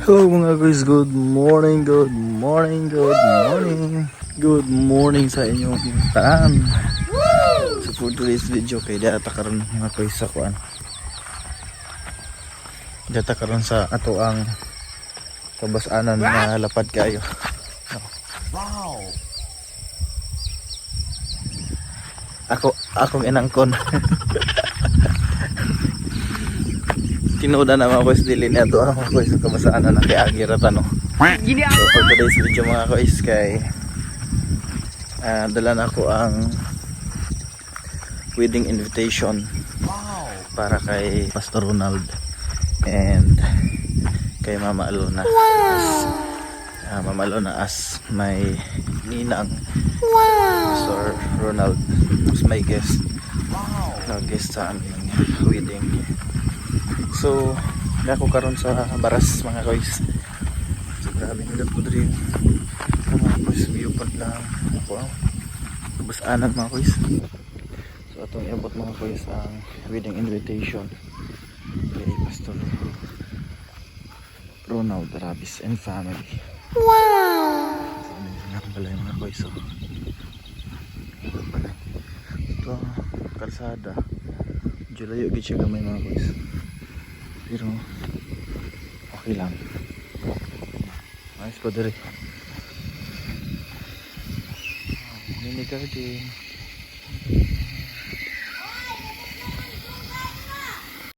Hello mga guys, good morning, good morning, good morning. Good morning sa inyong tanan. So for today's video kay data karon mga guys sa kuan. Data karon sa ato ang kabas-anan na lapad kayo. Wow! Akong inangkon. Tinuda na mga guys dili na to mga guys sa kabas-anan na kay Agira no. So for today's video mga guys kay dala na ako ang wedding invitation para kay Pastor Ronald and kay Mama Alona. Mama Alona as my ninang. Pastor Ronald as my guest. Guest sa aming wedding. So ako karon sa Baras mga guys. So grabe nila po rin mga guys, view pa lang ako kabas-anan mga guys. So atong iabot mga guys ang wedding invitation kay Pastor Ronald Rabis and family. Wow! So ang balay mga guys. So ito kalsada Julayo gid siya gamay mga guys, pero okay lang. Nice pa diri. Mini garden.